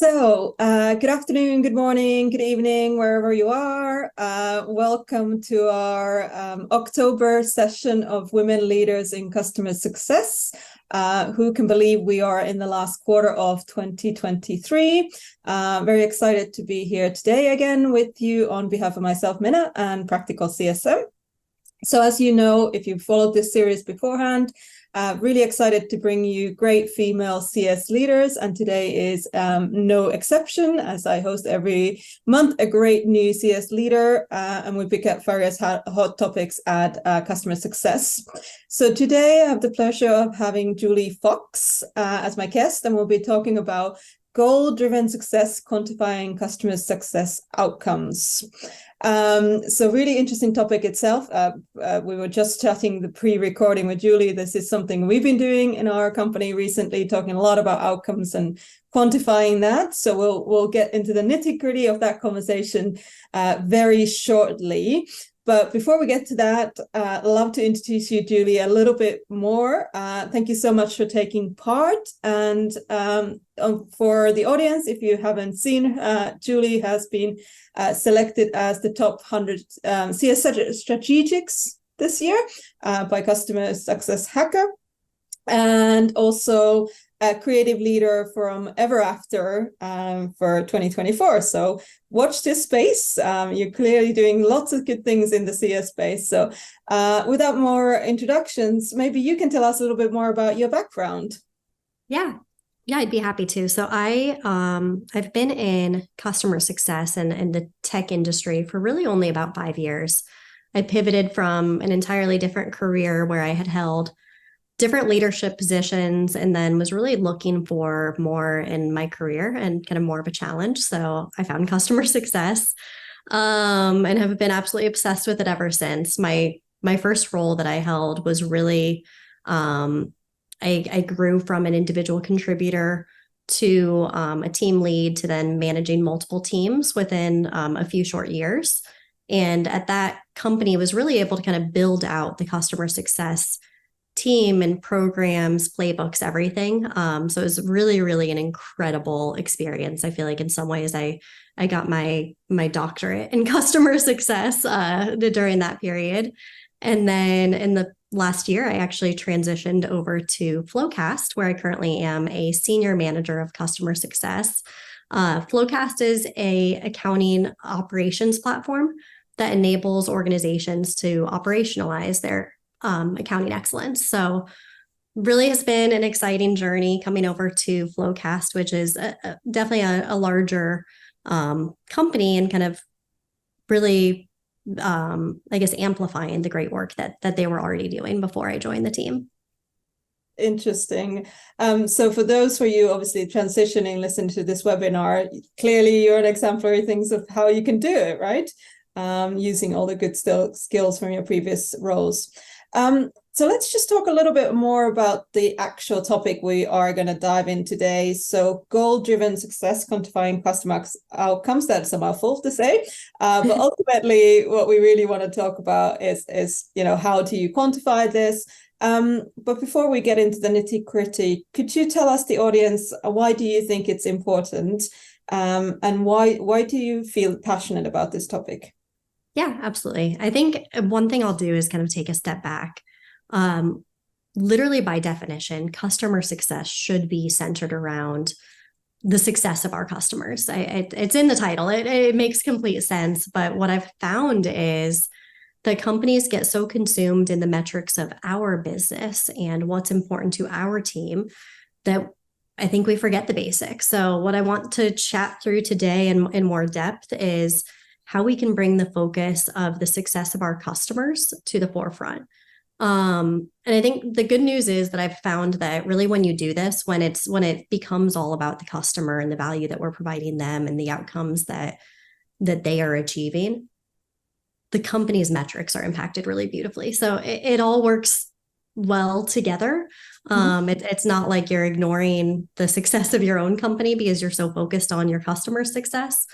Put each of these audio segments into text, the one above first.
Good afternoon, good morning, good evening, wherever you are. Welcome to our October session of Women Leaders in Customer Success. Who can believe we are in the last quarter of 2023? Very excited to be here today again with you on behalf of myself, Minna, and Practical CSM. So as you know, if you've followed this series beforehand, really excited to bring you great female CS leaders, and today is no exception, as I host every month a great new CS leader, and we pick up various hot topics at customer success. So today I have the pleasure of having Julie Fox as my guest, and we'll be talking about goal-driven success, quantifying customer success outcomes. So really interesting topic itself. We were just chatting the pre-recording with Julie. This is something we've been doing in our company recently, talking a lot about outcomes and quantifying that. So we'll get into the nitty-gritty of that conversation very shortly. But before we get to that, I'd love to introduce you, Julie, a little bit more. Thank you so much for taking part. And for the audience, if you haven't seen, Julie has been selected as the top 100 CS strategics this year by Customer Success Hacker. And also a creative leader from Ever After for 2024. So watch this space. You're clearly doing lots of good things in the CS space. So without more introductions, maybe you can tell us a little bit more about your background. Yeah, I'd be happy to. So I've been in customer success and the tech industry for really only about 5 years. I pivoted from an entirely different career where I had held different leadership positions and then was really looking for more in my career and kind of more of a challenge. So I found customer success and have been absolutely obsessed with it ever since. My first role that I held was really I grew from an individual contributor to a team lead to then managing multiple teams within a few short years. And at that company, was really able to kind of build out the customer success team and programs, playbooks, everything. So it was really, really an incredible experience. I feel like in some ways I got my doctorate in customer success during that period. And then in the last year, I actually transitioned over to Flowcast, where I currently am a senior manager of customer success. Flowcast is a accounting operations platform that enables organizations to operationalize their accounting excellence. So really has been an exciting journey coming over to Flowcast, which is definitely a larger company and kind of really, I guess, amplifying the great work that they were already doing before I joined the team. Interesting. So for those of you obviously transitioning, listen to this webinar, clearly you're an exemplary things of how you can do it, right? Using all the good skills from your previous roles. So let's just talk a little bit more about the actual topic we are going to dive in today. So goal-driven success, quantifying customer outcomes. That's a mouthful to say. But ultimately, what we really want to talk about is how do you quantify this? But before we get into the nitty-gritty, could you tell us, the audience, why do you think it's important? And why do you feel passionate about this topic? Yeah, absolutely. I think one thing I'll do is kind of take a step back. Literally by definition, customer success should be centered around the success of our customers. It's in the title. It makes complete sense. But what I've found is that companies get so consumed in the metrics of our business and what's important to our team that I think we forget the basics. So what I want to chat through today in more depth is how we can bring the focus of the success of our customers to the forefront. And I think the good news is that I've found that really when you do this, when it becomes all about the customer and the value that we're providing them and the outcomes that they are achieving, the company's metrics are impacted really beautifully. So it all works well together. It's not like you're ignoring the success of your own company because you're so focused on your customer's success.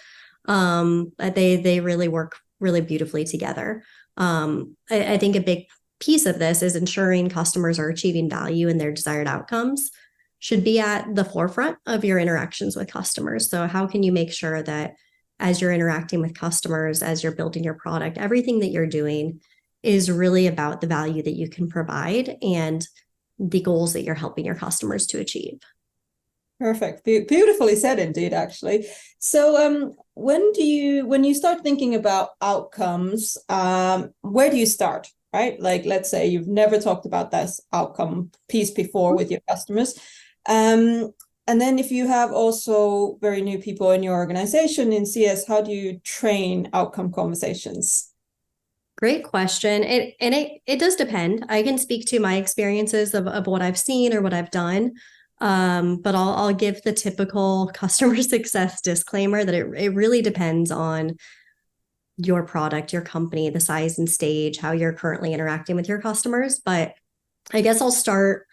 They really work really beautifully together. I think a big piece of this is ensuring customers are achieving value in their desired outcomes should be at the forefront of your interactions with customers. So how can you make sure that as you're interacting with customers, as you're building your product, everything that you're doing is really about the value that you can provide and the goals that you're helping your customers to achieve. Perfect. Beautifully said indeed, actually. So when you start thinking about outcomes, where do you start, right? Like, let's say you've never talked about this outcome piece before with your customers. And then if you have also very new people in your organization in CS, how do you train outcome conversations? Great question. It does depend. I can speak to my experiences of what I've seen or what I've done. But I'll give the typical customer success disclaimer that it really depends on your product, your company, the size and stage, how you're currently interacting with your customers. But I guess I'll start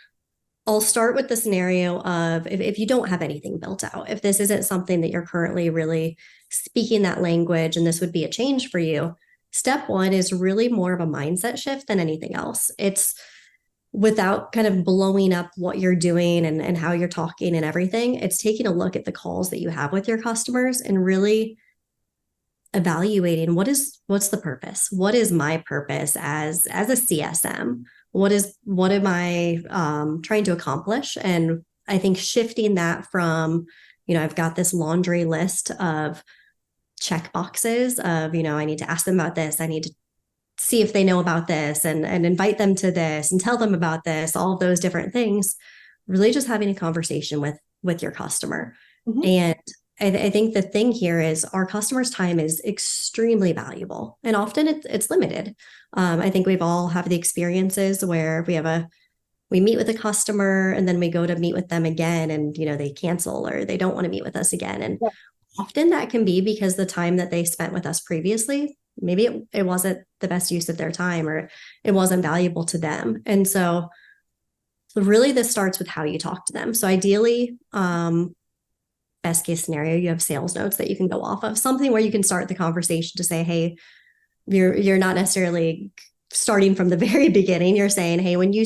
with the scenario of if you don't have anything built out, if this isn't something that you're currently really speaking that language and this would be a change for you. Step one is really more of a mindset shift than anything else. It's without kind of blowing up what you're doing and how you're talking and everything. It's taking a look at the calls that you have with your customers and really evaluating what's the purpose? What is my purpose as a CSM? What am I trying to accomplish? And I think shifting that from, I've got this laundry list of check boxes of, I need to ask them about this. I need to see if they know about this and invite them to this and tell them about this, all of those different things, really just having a conversation with your customer. Mm-hmm. And I think the thing here is our customers' time is extremely valuable and often it's limited. I think we've all have the experiences where we meet with a customer and then we go to meet with them again and, they cancel or they don't want to meet with us again. And often that can be because the time that they spent with us previously, maybe it wasn't the best use of their time or it wasn't valuable to them. And so really this starts with how you talk to them. So ideally, best case scenario, you have sales notes that you can go off of, something where you can start the conversation to say, hey, you're not necessarily starting from the very beginning. You're saying, hey, when you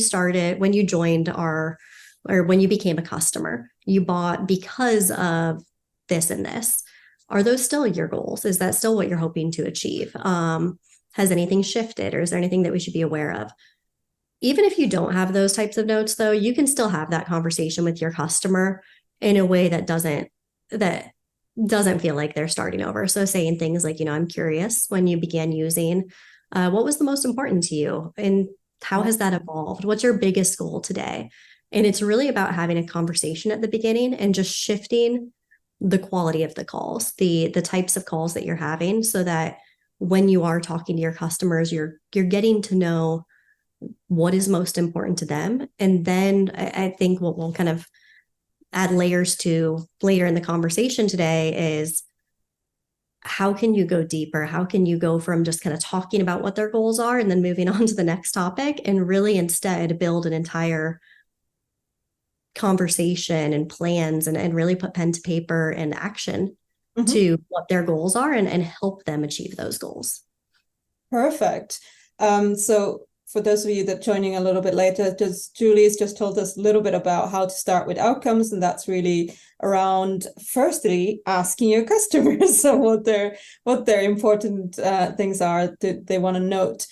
joined or when you became a customer, you bought because of this and this. Are those still your goals? Is that still what you're hoping to achieve? Has anything shifted or is there anything that we should be aware of? Even if you don't have those types of notes, though, you can still have that conversation with your customer in a way that doesn't feel like they're starting over. So saying things like, I'm curious when you began using, what was the most important to you and how has that evolved? What's your biggest goal today? And it's really about having a conversation at the beginning and just shifting the quality of the calls, the types of calls that you're having so that when you are talking to your customers, you're getting to know what is most important to them. And then I think what we'll kind of add layers to later in the conversation today is how can you go deeper? How can you go from just kind of talking about what their goals are and then moving on to the next topic and really instead build an entire conversation and plans and really put pen to paper and action to what their goals are and help them achieve those goals. Perfect. So for those of you that joining a little bit later, Julie's just told us a little bit about how to start with outcomes, and that's really around firstly asking your customers so what their important things are that they want to note.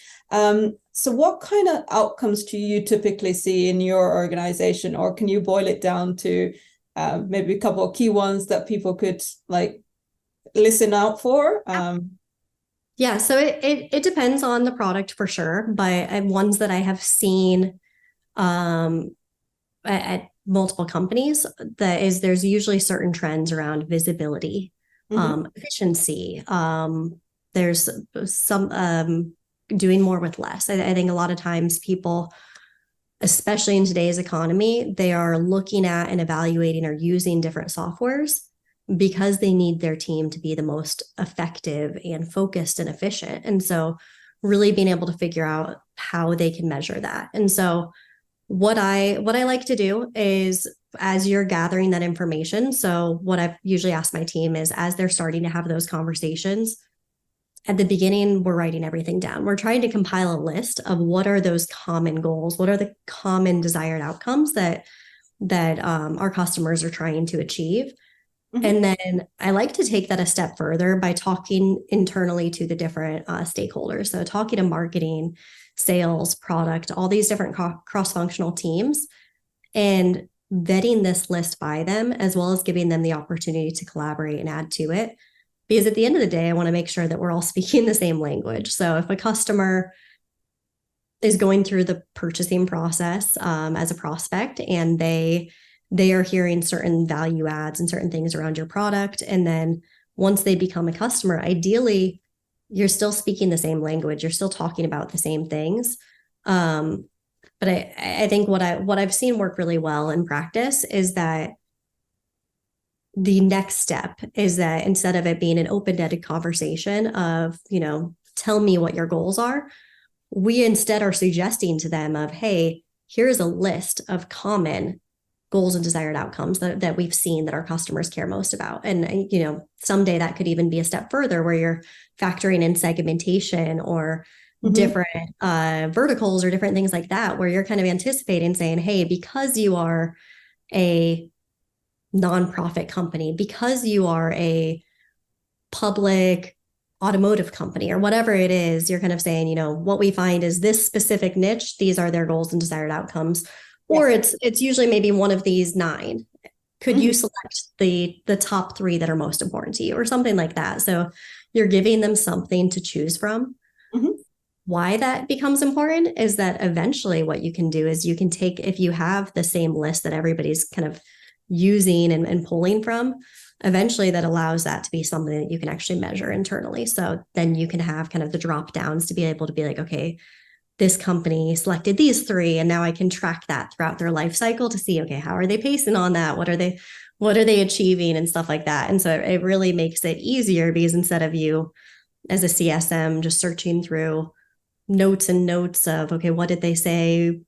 So what kind of outcomes do you typically see in your organization, or can you boil it down to maybe a couple of key ones that people could like listen out for? Yeah, so it depends on the product for sure, but ones that I have seen at multiple companies, there's usually certain trends around visibility, efficiency. There's some doing more with less. I think a lot of times people, especially in today's economy, they are looking at and evaluating or using different softwares because they need their team to be the most effective and focused and efficient. And so really being able to figure out how they can measure that. And so what I like to do is as you're gathering that information, so what I've usually asked my team is as they're starting to have those conversations, at the beginning, we're writing everything down. We're trying to compile a list of what are those common goals, what are the common desired outcomes that that our customers are trying to achieve. Mhm. And then I like to take that a step further by talking internally to the different stakeholders. So talking to marketing, sales, product, all these different cross-functional teams, and vetting this list by them, as well as giving them the opportunity to collaborate and add to it. Because at the end of the day, I want to make sure that we're all speaking the same language. So if a customer is going through the purchasing process as a prospect, and they are hearing certain value adds and certain things around your product, and then once they become a customer, ideally you're still speaking the same language, you're still talking about the same things. But I think what I've seen work really well in practice is that the next step is that instead of it being an open-ended conversation of, tell me what your goals are, we instead are suggesting to them of, hey, here's a list of common goals and desired outcomes that we've seen that our customers care most about. And, someday that could even be a step further where you're factoring in segmentation or different verticals or different things like that, where you're kind of anticipating saying, hey, because you are a nonprofit company, because you are a public automotive company or whatever it is, you're kind of saying, what we find is this specific niche, these are their goals and desired outcomes. Or it's usually maybe one of these 9. Could you select the top 3 that are most important to you or something like that? So you're giving them something to choose from. Why that becomes important is that eventually what you can do is you can take, if you have the same list that everybody's kind of using and pulling from, eventually that allows that to be something that you can actually measure internally. So then you can have kind of the drop downs to be able to be like, okay, this company selected these 3, and now I can track that throughout their life cycle to see, okay, how are they pacing on that? What are they achieving and stuff like that? And so it really makes it easier, because instead of you as a CSM just searching through notes and notes of, okay, what did they say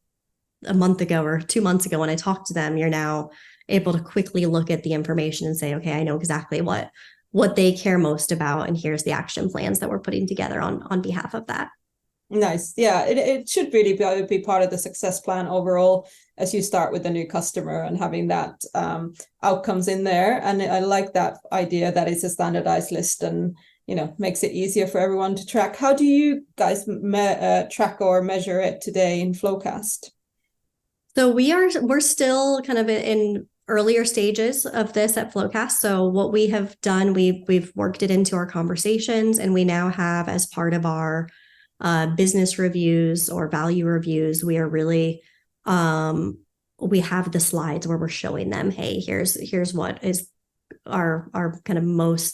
a month ago or 2 months ago when I talked to them, you're now able to quickly look at the information and say, okay, I know exactly what they care most about, and here's the action plans that we're putting together on behalf of that. Nice. Yeah, it should really be part of the success plan overall, as you start with a new customer and having that outcomes in there. And I like that idea that it's a standardized list and makes it easier for everyone to track. How do you guys track or measure it today in Flowcast? So we're still kind of in earlier stages of this at Flowcast. So what we have done, we've worked it into our conversations, and we now have, as part of our business reviews or value reviews, we are really we have the slides where we're showing them, hey, here's what is our kind of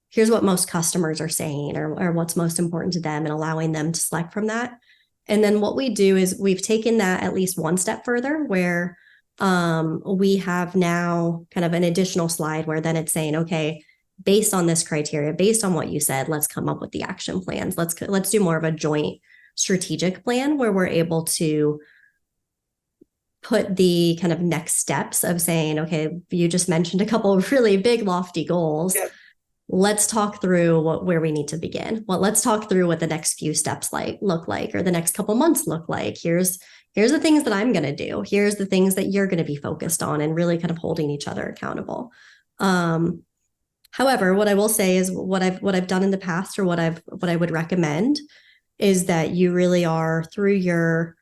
here's what most customers are saying, or what's most important to them, and allowing them to select from that. And then what we do is we've taken that at least one step further, where we have now kind of an additional slide where then it's saying, okay, based on this criteria, based on what you said, let's come up with the action plans. Let's do more of a joint strategic plan where we're able to put the kind of next steps of saying, okay, you just mentioned a couple of really big, lofty goals. Yep. Let's talk through where we need to begin. Well, let's talk through what the next few steps look like, or the next couple months look like. Here's the things that I'm going to do. Here's the things that you're going to be focused on, and really kind of holding each other accountable. However, what I will say is what I've done in the past, or what I would recommend, is that you really are, through your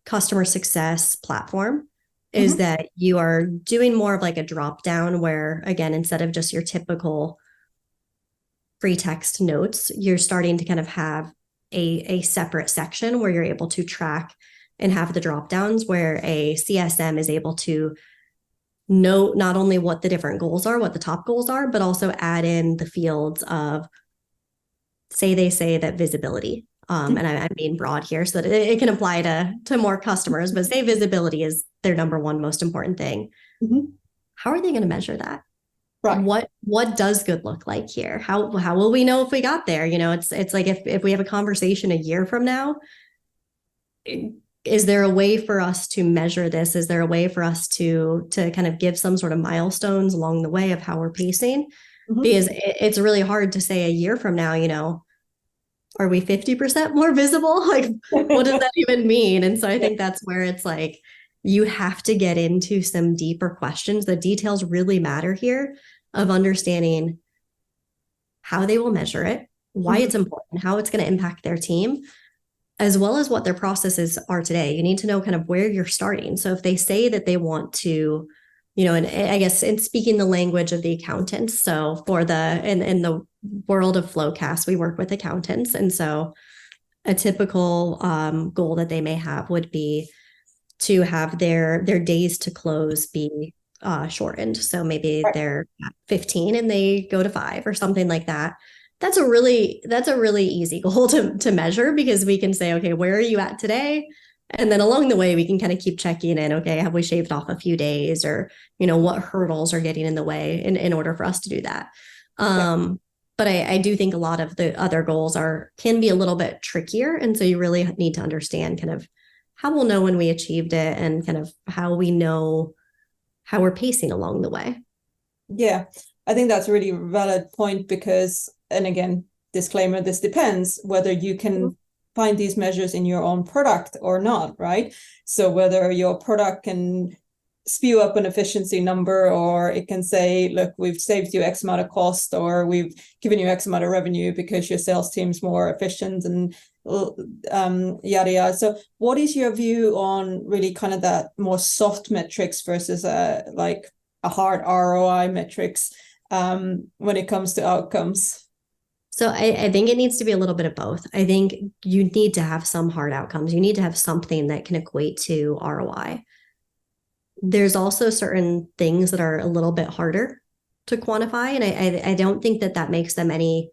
customer success platform, is that you are doing more of like a drop down where, again, instead of just your typical free text notes, you're starting to kind of have a separate section where you're able to track and have the drop downs, where a CSM is able to know not only what the different goals are, what the top goals are, but also add in the fields of, they say that visibility. And I'm being broad here so that it can apply to more customers, but say visibility is their number one most important thing. How are they going to measure that? Right. What does good look like here? How will we know if we got there? It's like if we have a conversation a year from now, is there a way for us to measure this? Is there a way for us to kind of give some sort of milestones along the way of how we're pacing? Because it's really hard to say a year from now, are we 50% more visible? Like, what does that even mean? And so I think that's where it's like, you have to get into some deeper questions. The details really matter here of understanding how they will measure it, why it's important, how it's going to impact their team, as well as what their processes are today. You need to know kind of where you're starting. So if they say that they want to, and I guess in speaking the language of the accountants, so for in the world of Flowcast, we work with accountants. And so a typical goal that they may have would be to have their days to close be shortened. So maybe they're at 15 and they go to 5 or something like that. That's a really easy goal to measure, because we can say, okay, where are you at today? And then along the way, we can kind of keep checking in. Okay, have we shaved off a few days, or, what hurdles are getting in the way in order for us to do that? But I do think a lot of the other goals can be a little bit trickier. And so you really need to understand kind of how we'll know when we achieved it, and kind of how we know how we're pacing along the way. Yeah, I think that's a really valid point, because, and again, disclaimer, this depends whether you can find these measures in your own product or not, right? So whether your product can spew up an efficiency number, or it can say, look, we've saved you X amount of cost, or we've given you X amount of revenue because your sales team's more efficient, and yada yada. So what is your view on really kind of that more soft metrics versus like a hard ROI metrics when it comes to outcomes? So I think it needs to be a little bit of both. I think you need to have some hard outcomes. You need to have something that can equate to ROI. There's also certain things that are a little bit harder to quantify, and I don't think that makes them any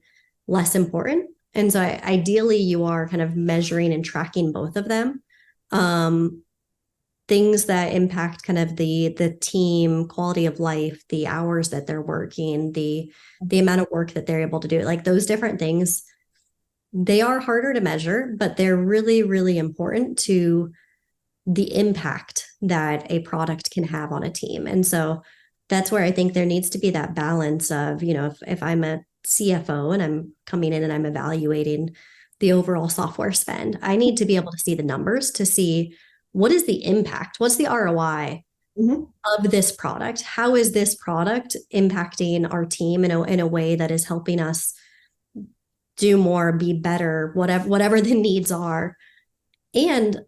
less important. And so ideally, you are kind of measuring and tracking both of them. Things that impact kind of the team quality of life, the hours that they're working, the amount of work that they're able to do, like those different things, they are harder to measure, but they're really, really important to the impact that a product can have on a team. And so that's where I think there needs to be that balance of, if I'm a CFO and I'm coming in and I'm evaluating the overall software spend, I need to be able to see the numbers to see what is the impact, what's the ROI of this product? How is this product impacting our team in a way that is helping us do more, be better, whatever the needs are. And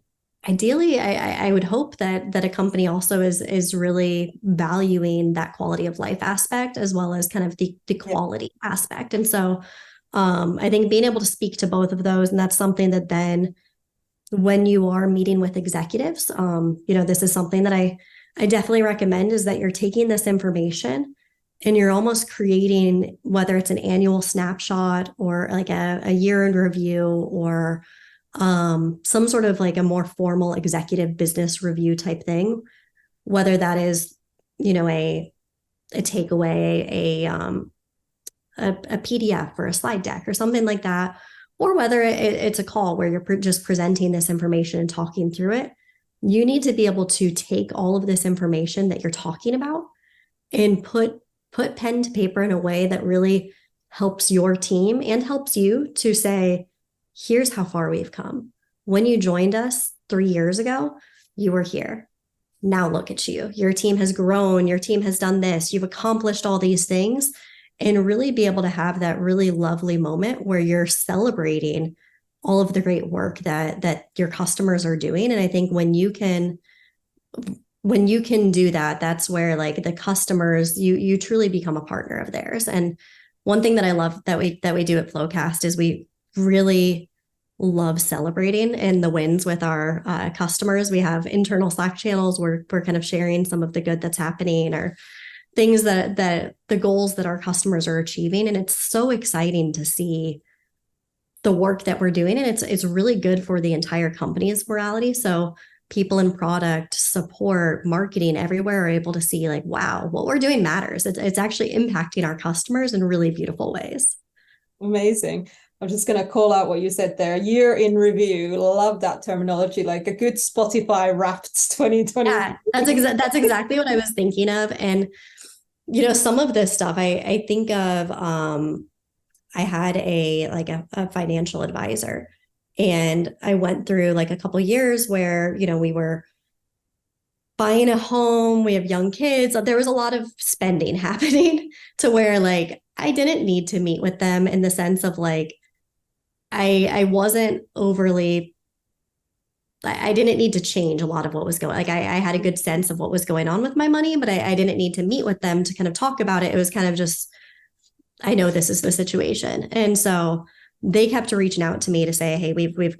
ideally, I would hope that a company also is really valuing that quality of life aspect, as well as kind of the quality aspect. And so I think being able to speak to both of those, and that's something that then when you are meeting with executives, this is something that I definitely recommend, is that you're taking this information and you're almost creating, whether it's an annual snapshot or like a year in review, or some sort of like a more formal executive business review type thing, whether that is, a takeaway, a PDF or a slide deck or something like that, or whether it's a call where you're just presenting this information and talking through it. You need to be able to take all of this information that you're talking about and put pen to paper in a way that really helps your team and helps you to say, here's how far we've come. When you joined us 3 years ago, you were here. Now look at you. Your team has grown. Your team has done this. You've accomplished all these things. And really be able to have that really lovely moment where you're celebrating all of the great work that your customers are doing. And I think when you can do that, that's where like the customers, you truly become a partner of theirs. And one thing that I love that we do at Flowcast is we really love celebrating in the wins with our customers. We have internal Slack channels where we're kind of sharing some of the good that's happening, or things that the goals that our customers are achieving. And it's so exciting to see the work that we're doing. And it's really good for the entire company's morality. So people in product, support, marketing, everywhere are able to see like, wow, what we're doing matters. It's actually impacting our customers in really beautiful ways. Amazing. I'm just going to call out what you said there. Year in review. Love that terminology, like a good Spotify Wrapped 2020. Yeah, that's exactly what I was thinking of. And some of this stuff I think of, I had a financial advisor, and I went through like a couple years where, we were buying a home, we have young kids. There was a lot of spending happening to where like I didn't need to meet with them in the sense of like I wasn't overly I didn't need to change a lot of what was going like I had a good sense of what was going on with my money, but I didn't need to meet with them to kind of talk about it. It was kind of just I know this is the situation. And so they kept reaching out to me to say, hey, we've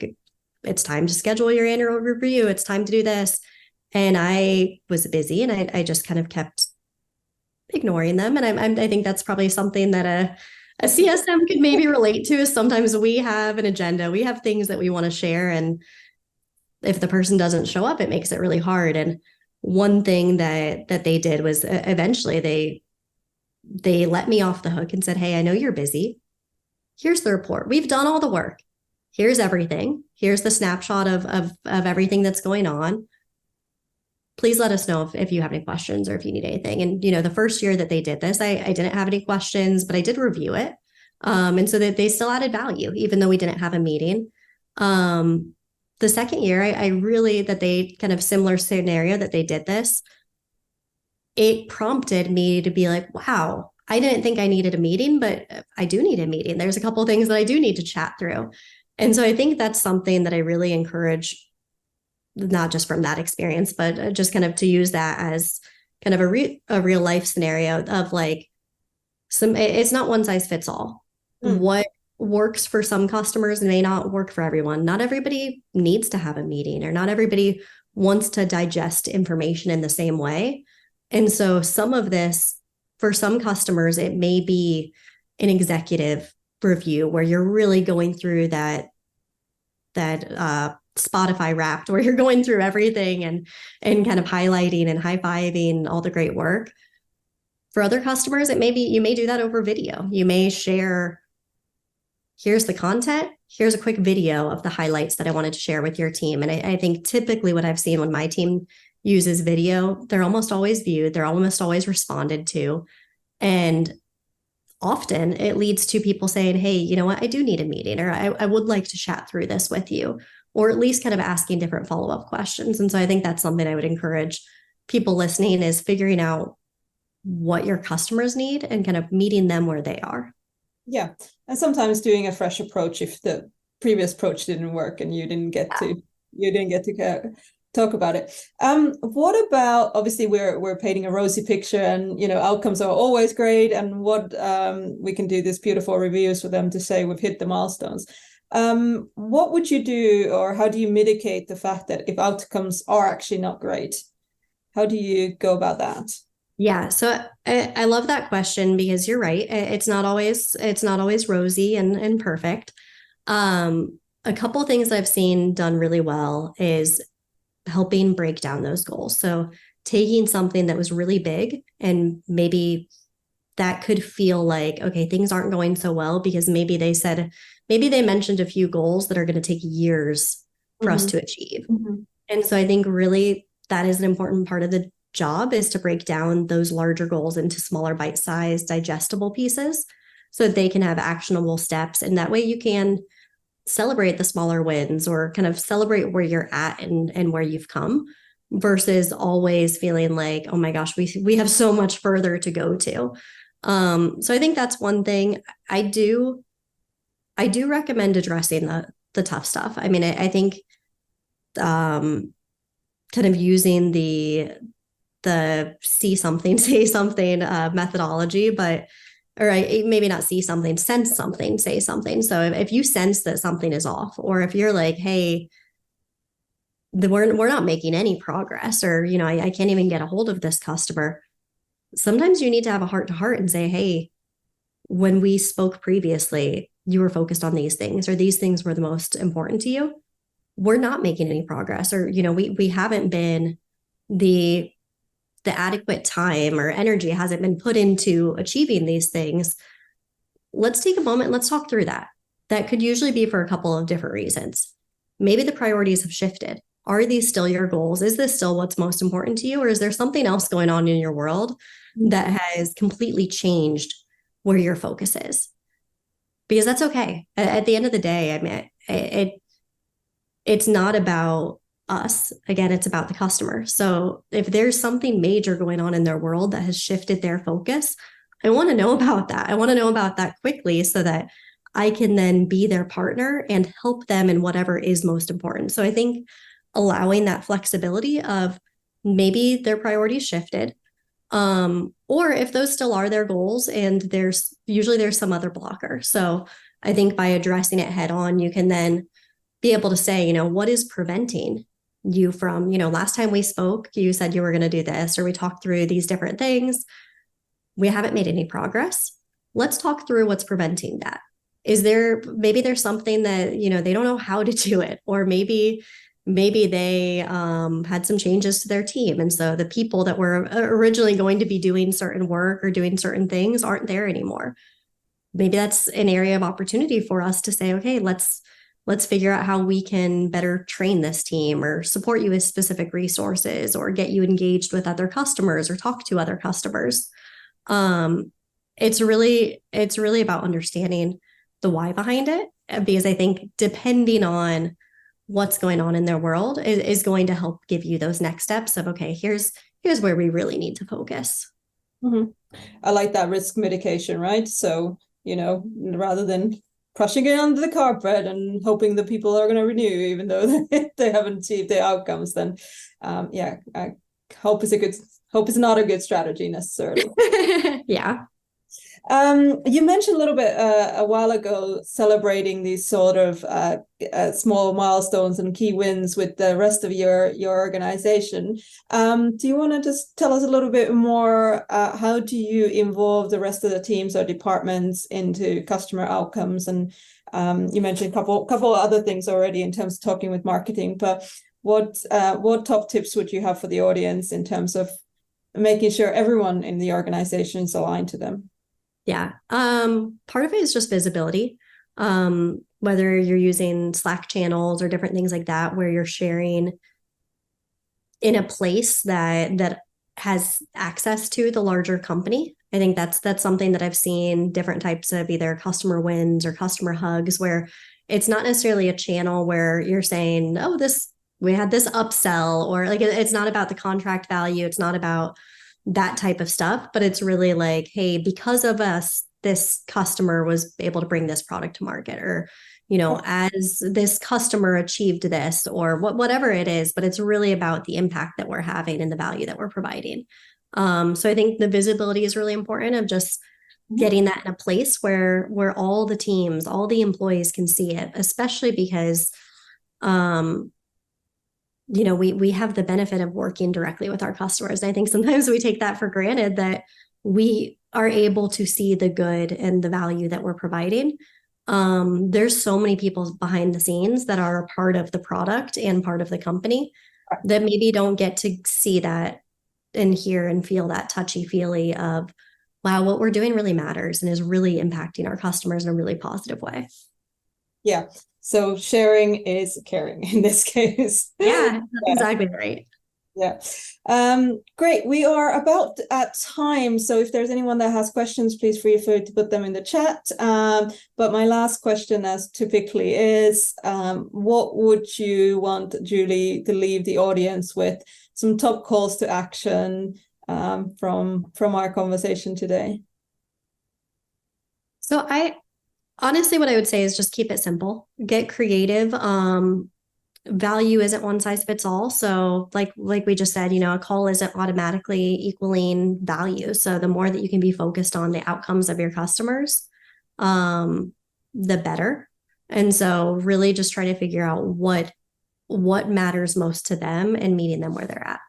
it's time to schedule your annual review. It's time to do this. And I was busy and I just kind of kept ignoring them. And I think that's probably something that a CSM could maybe relate to is sometimes we have an agenda, we have things that we want to share. And if the person doesn't show up, it makes it really hard. And one thing that they did was eventually they let me off the hook and said, hey, I know you're busy. Here's the report. We've done all the work. Here's everything. Here's the snapshot of everything that's going on. Please let us know if you have any questions or if you need anything. And, you know, the first year that they did this, I didn't have any questions, but I did review it. And so that they still added value, even though we didn't have a meeting. The second year, I really, that they kind of similar scenario that they did this, it prompted me to be like, wow, I didn't think I needed a meeting, but I do need a meeting. There's a couple of things that I do need to chat through. And so I think that's something that I really encourage, not just from that experience, but just kind of to use that as kind of a real life scenario of like it's not one size fits all. What works for some customers may not work for everyone. Not everybody needs to have a meeting, or not everybody wants to digest information in the same way. And so some of this, for some customers, it may be an executive review where you're really going through that Spotify Wrapped, where you're going through everything and kind of highlighting and high-fiving all the great work. For other customers, it may be you may do that over video. You may share, here's the content, here's a quick video of the highlights that I wanted to share with your team. And I think typically what I've seen when my team uses video, they're almost always viewed, they're almost always responded to. And often it leads to people saying, hey, you know what, I do need a meeting, or I would like to chat through this with you, or at least kind of asking different follow-up questions. And so I think that's something I would encourage people listening is figuring out what your customers need and kind of meeting them where they are. Yeah. And sometimes doing a fresh approach if the previous approach didn't work and you didn't get to talk about it. What about, obviously we're painting a rosy picture and, you know, outcomes are always great, and what we can do these beautiful reviews for them to say we've hit the milestones. What would you do, or how do you mitigate the fact that if outcomes are actually not great? How do you go about that? Yeah, so I love that question because you're right. It's not always rosy and perfect. A couple of things I've seen done really well is helping break down those goals. So taking something that was really big and maybe that could feel like, okay, things aren't going so well because maybe they mentioned a few goals that are going to take years for us to achieve. And so I think really that is an important part of the job, is to break down those larger goals into smaller bite-sized digestible pieces so that they can have actionable steps. And that way you can celebrate the smaller wins or kind of celebrate where you're at and where you've come, versus always feeling like, oh my gosh, we have so much further to go to. So I think that's one thing. I do recommend addressing the tough stuff. I mean, I think kind of using the see something, say something methodology, or maybe not see something, sense something, say something. So if you sense that something is off, or if you're like, hey, we're not making any progress, or, you know, I can't even get a hold of this customer. Sometimes you need to have a heart to heart and say, hey, when we spoke previously, you were focused on these things, or these things were the most important to you. We're not making any progress, or, you know, we haven't been the adequate time or energy hasn't been put into achieving these things. Let's take a moment. Let's talk through that. That could usually be for a couple of different reasons. Maybe the priorities have shifted. Are these still your goals? Is this still what's most important to you? Or is there something else going on in your world that has completely changed where your focus is? Because that's okay. At the end of the day, I mean, it's not about us. Again, it's about the customer. So if there's something major going on in their world that has shifted their focus, I want to know about that. I want to know about that quickly so that I can then be their partner and help them in whatever is most important. So I think allowing that flexibility of maybe their priorities shifted, or if those still are their goals and there's some other blocker. So I think by addressing it head on, you can then be able to say, what is preventing you from, last time we spoke, you said you were going to do this, or we talked through these different things. We haven't made any progress. Let's talk through what's preventing that. Maybe there's something that, they don't know how to do it, or maybe they had some changes to their team. And so the people that were originally going to be doing certain work or doing certain things aren't there anymore. Maybe that's an area of opportunity for us to say, okay, let's figure out how we can better train this team or support you with specific resources or get you engaged with other customers or talk to other customers. It's really about understanding the why behind it, because I think depending on what's going on in their world is going to help give you those next steps of, okay, here's where we really need to focus. Mm-hmm. I like that risk mitigation, right? So, rather than brushing it under the carpet and hoping that people are going to renew, even though they haven't achieved their outcomes, then hope is not a good strategy necessarily. Yeah. You mentioned a little bit a while ago celebrating these sort of small milestones and key wins with the rest of your organization. Do you want to just tell us a little bit more? How do you involve the rest of the teams or departments into customer outcomes? And you mentioned a couple other things already in terms of talking with marketing, but what top tips would you have for the audience in terms of making sure everyone in the organization is aligned to them? Yeah. Part of it is just visibility. Whether you're using Slack channels or different things like that, where you're sharing in a place that has access to the larger company. I think that's something that I've seen different types of either customer wins or customer hugs, where it's not necessarily a channel where you're saying, oh, we had this upsell, or like it's not about the contract value. It's not about that type of stuff, but it's really like, hey, because of us, this customer was able to bring this product to market, or, as this customer achieved this, or whatever it is, but it's really about the impact that we're having and the value that we're providing. So I think the visibility is really important of just getting that in a place where all the teams, all the employees can see it, especially because, we have the benefit of working directly with our customers. And I think sometimes we take that for granted, that we are able to see the good and the value that we're providing. There's so many people behind the scenes that are a part of the product and part of the company that maybe don't get to see that and hear and feel that touchy-feely of, wow, what we're doing really matters and is really impacting our customers in a really positive way. Yeah. So sharing is caring in this case. Yeah, exactly right. Yeah. Great. We are about at time. So if there's anyone that has questions, please feel free to put them in the chat. But my last question, as typically, is what would you want Julie to leave the audience with? Some top calls to action from our conversation today. So honestly, what I would say is just keep it simple, get creative. Value isn't one size fits all. So like we just said, a call isn't automatically equaling value. So the more that you can be focused on the outcomes of your customers, the better. And so really just try to figure out what matters most to them and meeting them where they're at.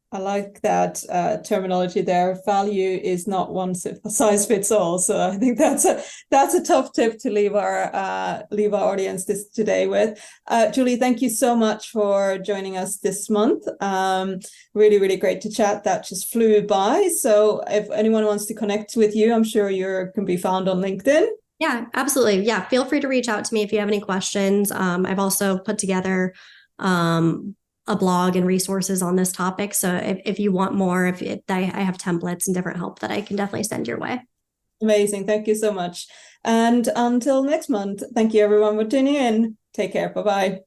I like that terminology there. Value is not one size fits all. So I think that's a tough tip to leave our audience today with. Julie, thank you so much for joining us this month. Really, really great to chat. That just flew by. So if anyone wants to connect with you, I'm sure you can be found on LinkedIn. Yeah, absolutely. Yeah, feel free to reach out to me if you have any questions. I've also put together a blog and resources on this topic. So if you want more, I have templates and different help that I can definitely send your way. Amazing. Thank you so much. And until next month, thank you everyone for tuning in. Take care. Bye-bye.